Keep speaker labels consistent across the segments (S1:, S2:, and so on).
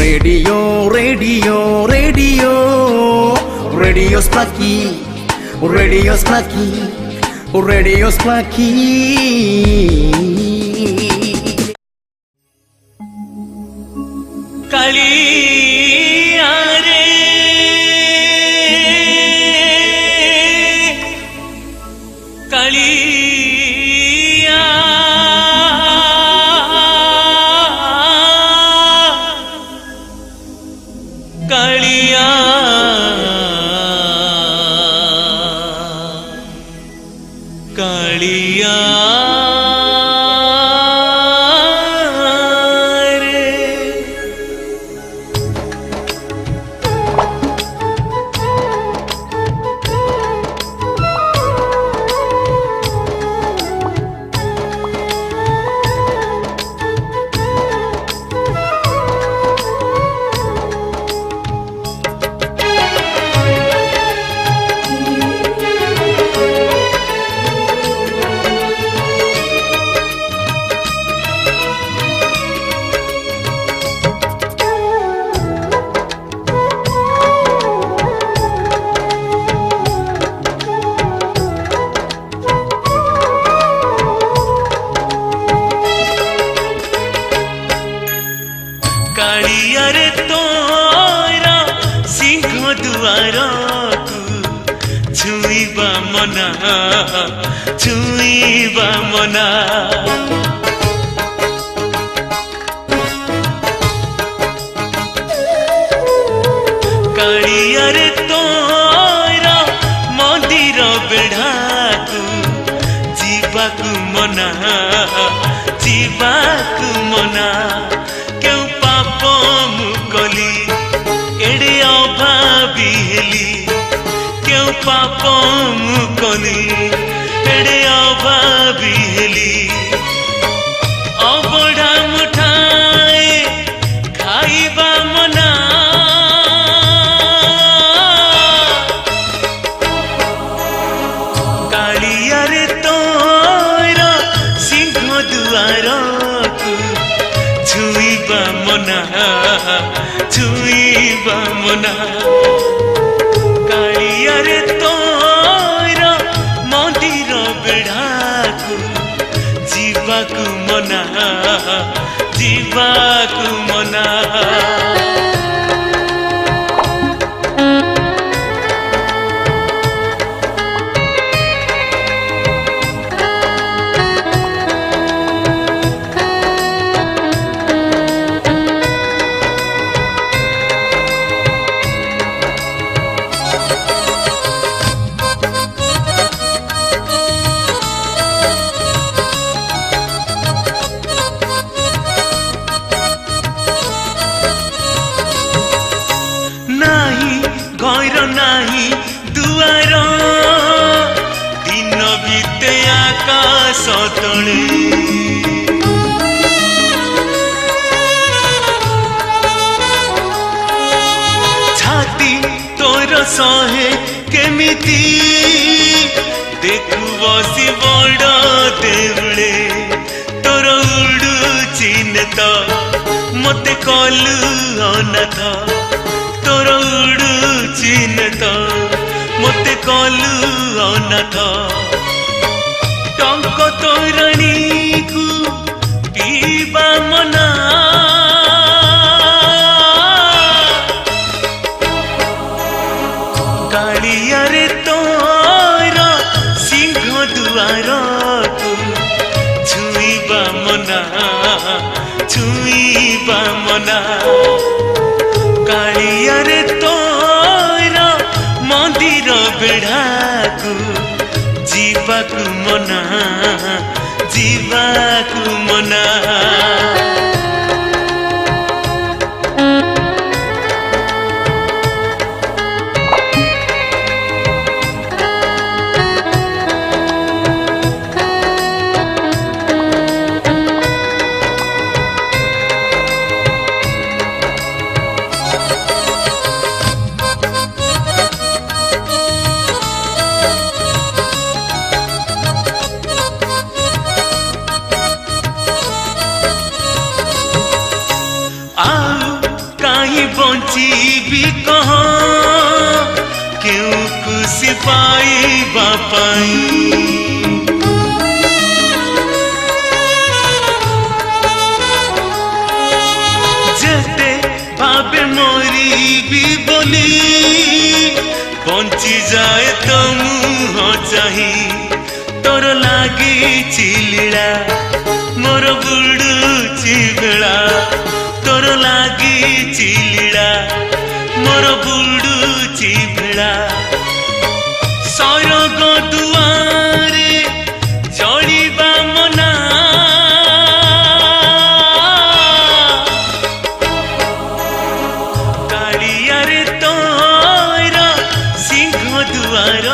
S1: Radio, radio, radio, Radio Splaky, Radio Splaky, Radio Splaky.
S2: Kaliya रे कालिया कालिया कालिया कालिया रे तोरा सिंह दुआर को छुईबा मना छुईबा मना कालिया रे तोरा मंदिर बेढ़ा को जीवाकू मना जीवाकू मना कली एड़े अभावी हेली क्यों पाप कली एड़े अभावी हेली अबड़ा मुठाए खाइबा मना कालिया रे तोरा सिंह दुआर को छुईबा मना छुईबा मना कालिया रे तोरा मंदिर बेढ़ा को जीवाकू मना जीवाकू मना घर नाही दुआर दिन बीते आकाश तले छाती तोर सहे केमिति देखु बसी बड़ देउले तोर उड़ुची नेत मते कलु अनाथ तोर उड़ुची नेत मते कलु अनाथ टंक तोरणी को पीबा मना कालिया रे तोरा सिंह दुआर को छुईबा मना छुईबा मना कालिया रे तोरा मंदिर बेढ़ा को जीवाकू मना जीवाकू मना बंची कह क्यों खुशी पाइबा पाई जेते भावे मोरी भी बोली बंची जाए तो मुह चाही तोर लागी चिलीला मोर बुड़ुची बेला तोर लागी चिलीला मोर बुड़ुची बेला सरग दुआरे चढ़ा मना कालियारे तोर सिंह दुआर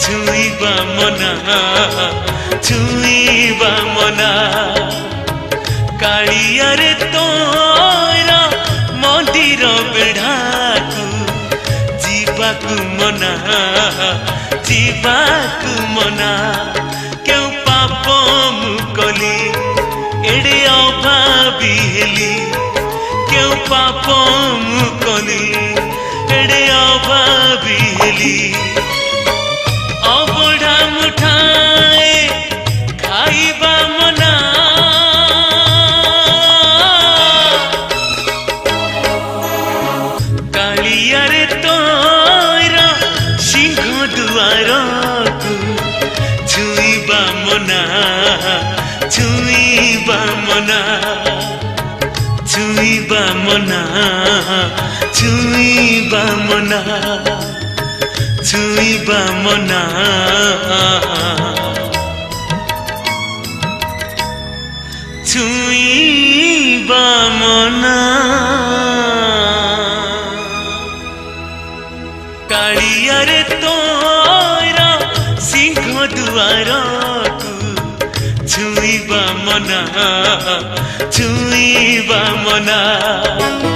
S2: छुईबा मना छुईबा मना कालियारे तोर मंदिर बेढ़ाकू जीवाकू मना जीवाकू मना क्यों पाप मु कली एड़े अभावी हेली क्यों पाप मु कली एड़े अभावी हेली अबढ़ा मुठाए खाइबा मना कालियारे तोर सिंह दुआर छुईबा मना छुईबा मना छुईबा मना छुईबा मना छुईबा मना छुईबा मना कालियारे तोर सिंह दुआर छुईबा मना छुईबा मना।